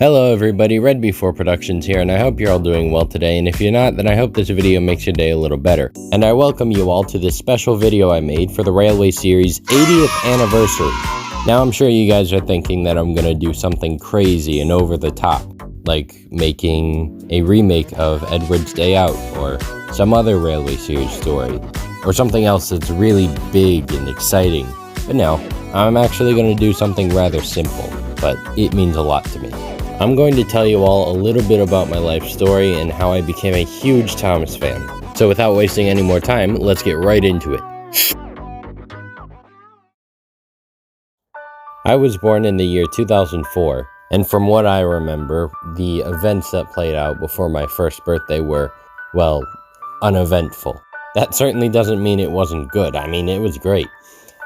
Hello everybody, Red Before Productions here, and I hope you're all doing well today, and if you're not, then I hope this video makes your day a little better. And I welcome you all to this special video I made for the Railway Series 80th anniversary. Now I'm sure you guys are thinking that I'm gonna do something crazy and over the top, like making a remake of Edward's Day Out, or some other Railway Series story, or something else that's really big and exciting. But no, I'm actually gonna do something rather simple, but it means a lot to me. I'm going to tell you all a little bit about my life story and how I became a huge Thomas fan. So without wasting any more time, let's get right into it. I was born in the year 2004, and from what I remember, the events that played out before my first birthday were, well, uneventful. That certainly doesn't mean it wasn't good. I mean, it was great.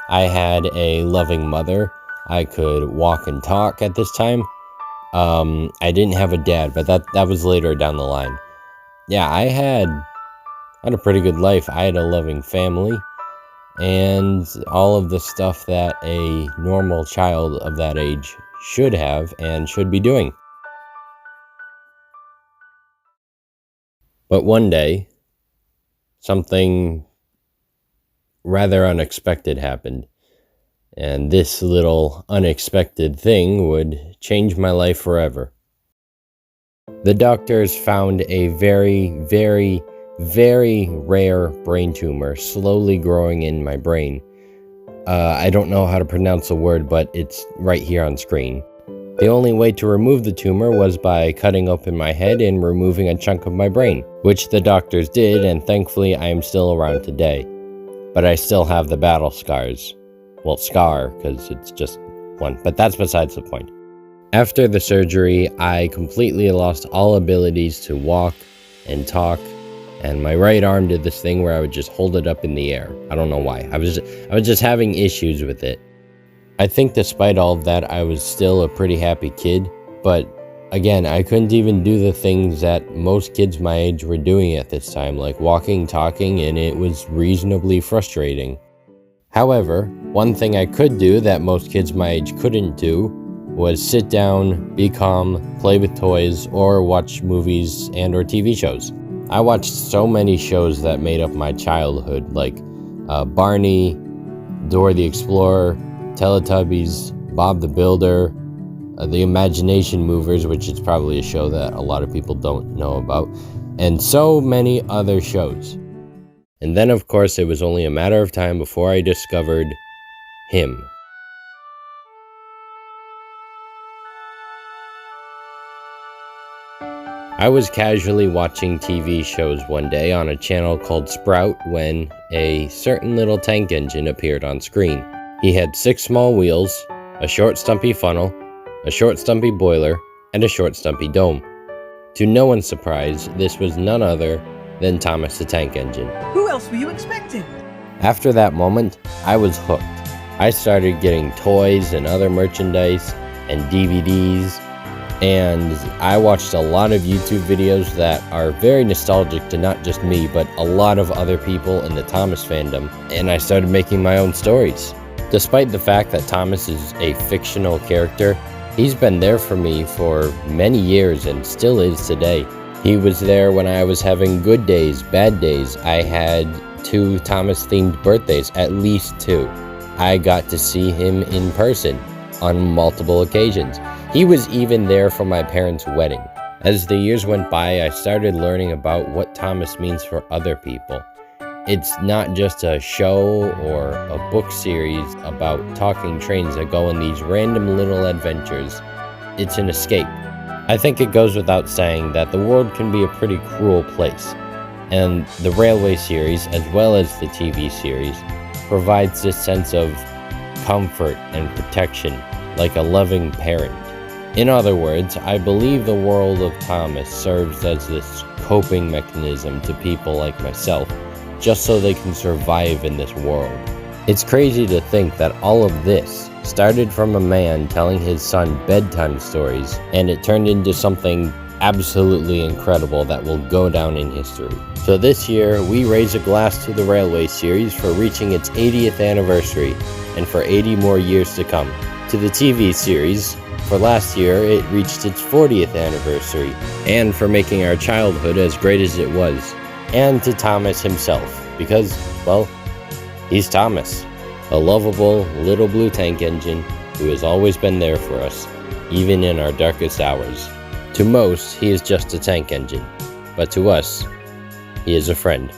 I had a loving mother. I could walk and talk at this time. I didn't have a dad, but that was later down the line. Yeah, I had a pretty good life. I had a loving family, and all of the stuff that a normal child of that age should have and should be doing. But one day, something rather unexpected happened. And this little unexpected thing would change my life forever. The doctors found a very, very, very rare brain tumor slowly growing in my brain. I don't know how to pronounce the word, but it's right here on screen. The only way to remove the tumor was by cutting open my head and removing a chunk of my brain, which the doctors did, and thankfully I am still around today. But I still have the battle scars. Well, scar, because it's just one, but that's besides the point. After the surgery, I completely lost all abilities to walk and talk, and my right arm did this thing where I would just hold it up in the air. I don't know why. I was just having issues with it. I think despite all of that, I was still a pretty happy kid, but again, I couldn't even do the things that most kids my age were doing at this time, like walking, talking, and it was reasonably frustrating. However, one thing I could do that most kids my age couldn't do was sit down, be calm, play with toys, or watch movies and or TV shows. I watched so many shows that made up my childhood, like Barney, Dora the Explorer, Teletubbies, Bob the Builder, The Imagination Movers, which is probably a show that a lot of people don't know about, and so many other shows. And then, of course, it was only a matter of time before I discovered him. I was casually watching TV shows one day on a channel called Sprout when a certain little tank engine appeared on screen. He had 6 small wheels, a short stumpy funnel, a short stumpy boiler, and a short stumpy dome. To no one's surprise, this was none other than Thomas the Tank Engine. Who else were you expecting? After that moment, I was hooked. I started getting toys and other merchandise and DVDs, and I watched a lot of YouTube videos that are very nostalgic to not just me, but a lot of other people in the Thomas fandom, and I started making my own stories. Despite the fact that Thomas is a fictional character, he's been there for me for many years and still is today. He was there when I was having good days, bad days. I had 2 Thomas-themed birthdays, at least 2. I got to see him in person on multiple occasions. He was even there for my parents' wedding. As the years went by, I started learning about what Thomas means for other people. It's not just a show or a book series about talking trains that go on these random little adventures. It's an escape. I think it goes without saying that the world can be a pretty cruel place, and the Railway series, as well as the TV series, provides this sense of comfort and protection, like a loving parent. In other words, I believe the world of Thomas serves as this coping mechanism to people like myself, just so they can survive in this world. It's crazy to think that all of this started from a man telling his son bedtime stories, and it turned into something absolutely incredible that will go down in history. So this year, we raise a glass to the Railway series for reaching its 80th anniversary, and for 80 more years to come. To the TV series, for last year it reached its 40th anniversary, and for making our childhood as great as it was. And to Thomas himself, because, well, he's Thomas, a lovable little blue tank engine who has always been there for us, even in our darkest hours. To most, he is just a tank engine, but to us, he is a friend.